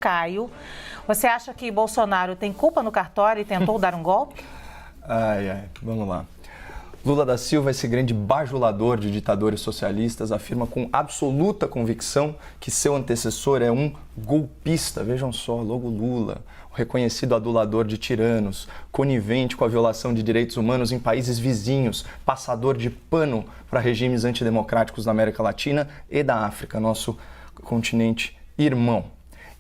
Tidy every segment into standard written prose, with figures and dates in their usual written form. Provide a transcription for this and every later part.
Caio, você acha que Bolsonaro tem culpa no cartório e tentou dar um golpe? Vamos lá. Lula da Silva, esse grande bajulador de ditadores socialistas, afirma com absoluta convicção que seu antecessor é um golpista. Vejam só, logo Lula, o reconhecido adulador de tiranos, conivente com a violação de direitos humanos em países vizinhos, passador de pano para regimes antidemocráticos da América Latina e da África, nosso continente irmão.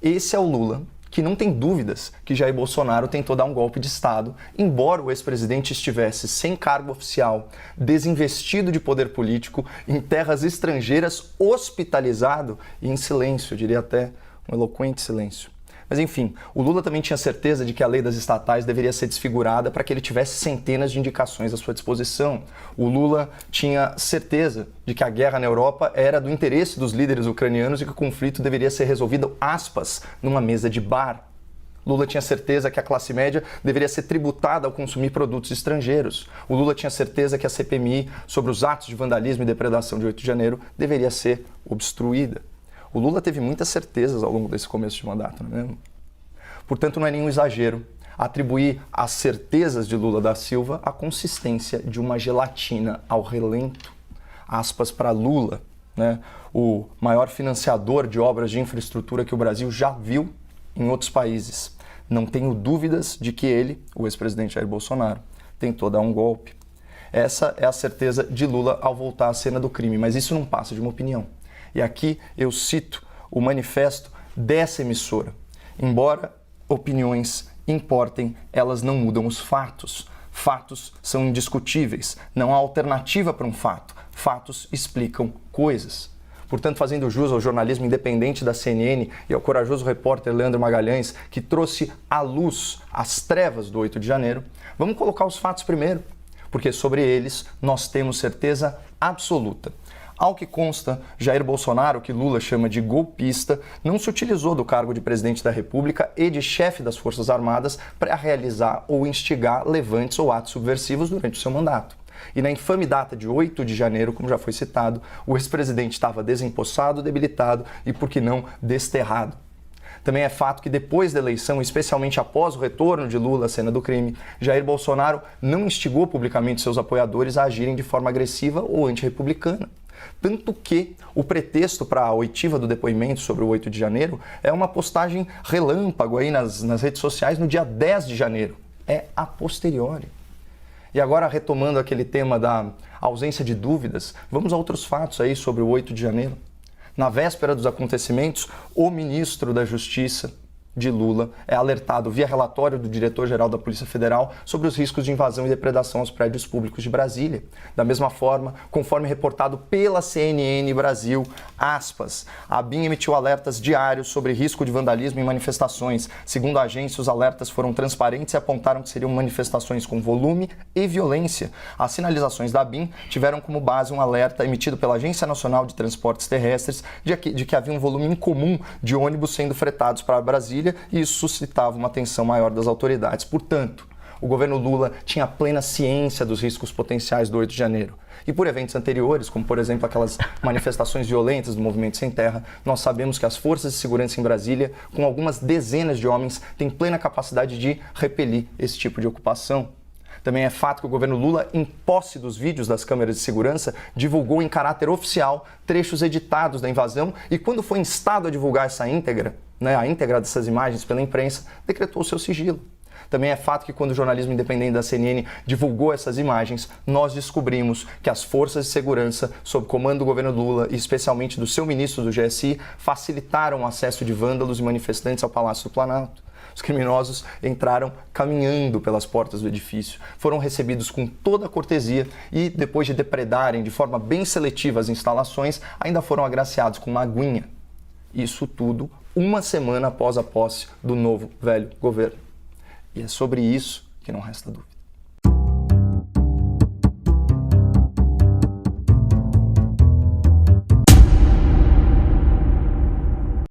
Esse é o Lula que não tem dúvidas que Jair Bolsonaro tentou dar um golpe de Estado, embora o ex-presidente estivesse sem cargo oficial, desinvestido de poder político, em terras estrangeiras, hospitalizado e em silêncio, eu diria até um eloquente silêncio. Mas enfim, o Lula também tinha certeza de que a lei das estatais deveria ser desfigurada para que ele tivesse centenas de indicações à sua disposição. O Lula tinha certeza de que a guerra na Europa era do interesse dos líderes ucranianos e que o conflito deveria ser resolvido, aspas, numa mesa de bar. Lula tinha certeza que a classe média deveria ser tributada ao consumir produtos estrangeiros. O Lula tinha certeza que a CPMI sobre os atos de vandalismo e depredação de 8 de janeiro deveria ser obstruída. O Lula teve muitas certezas ao longo desse começo de mandato, não é mesmo? Portanto, não é nenhum exagero atribuir as certezas de Lula da Silva à consistência de uma gelatina ao relento. Aspas para Lula, né? O maior financiador de obras de infraestrutura que o Brasil já viu em outros países. Não tenho dúvidas de que ele, o ex-presidente Jair Bolsonaro, tentou dar um golpe. Essa é a certeza de Lula ao voltar à cena do crime, mas isso não passa de uma opinião. E aqui eu cito o manifesto dessa emissora. Embora opiniões importem, elas não mudam os fatos. Fatos são indiscutíveis. Não há alternativa para um fato. Fatos explicam coisas. Portanto, fazendo jus ao jornalismo independente da CNN e ao corajoso repórter Leandro Magalhães, que trouxe à luz as trevas do 8 de janeiro, vamos colocar os fatos primeiro, porque sobre eles nós temos certeza absoluta. Ao que consta, Jair Bolsonaro, que Lula chama de golpista, não se utilizou do cargo de presidente da República e de chefe das Forças Armadas para realizar ou instigar levantes ou atos subversivos durante o seu mandato. E na infame data de 8 de janeiro, como já foi citado, o ex-presidente estava desempossado, debilitado e, por que não, desterrado. Também é fato que depois da eleição, especialmente após o retorno de Lula à cena do crime, Jair Bolsonaro não instigou publicamente seus apoiadores a agirem de forma agressiva ou antirrepublicana. Tanto que o pretexto para a oitiva do depoimento sobre o 8 de janeiro é uma postagem relâmpago aí nas redes sociais no dia 10 de janeiro. É a posteriori. E agora, retomando aquele tema da ausência de dúvidas, vamos a outros fatos aí sobre o 8 de janeiro. Na véspera dos acontecimentos, o ministro da Justiça de Lula é alertado via relatório do diretor-geral da Polícia Federal sobre os riscos de invasão e depredação aos prédios públicos de Brasília. Da mesma forma, conforme reportado pela CNN Brasil, aspas, a ABIN emitiu alertas diários sobre risco de vandalismo em manifestações. Segundo a agência, os alertas foram transparentes e apontaram que seriam manifestações com volume e violência. As sinalizações da ABIN tiveram como base um alerta emitido pela Agência Nacional de Transportes Terrestres de que havia um volume incomum de ônibus sendo fretados para Brasília, e isso suscitava uma atenção maior das autoridades. Portanto, o governo Lula tinha plena ciência dos riscos potenciais do 8 de janeiro. E por eventos anteriores, como por exemplo aquelas manifestações violentas do Movimento Sem Terra, nós sabemos que as forças de segurança em Brasília, com algumas dezenas de homens, têm plena capacidade de repelir esse tipo de ocupação. Também é fato que o governo Lula, em posse dos vídeos das câmeras de segurança, divulgou em caráter oficial trechos editados da invasão e, quando foi instado a divulgar essa íntegra, a íntegra dessas imagens pela imprensa, decretou o seu sigilo. Também é fato que, quando o jornalismo independente da CNN divulgou essas imagens, nós descobrimos que as forças de segurança, sob comando do governo Lula e especialmente do seu ministro do GSI, facilitaram o acesso de vândalos e manifestantes ao Palácio do Planalto. Os criminosos entraram caminhando pelas portas do edifício, foram recebidos com toda a cortesia e, depois de depredarem de forma bem seletiva as instalações, ainda foram agraciados com uma aguinha. Isso tudo uma semana após a posse do novo velho governo. E é sobre isso que não resta dúvida.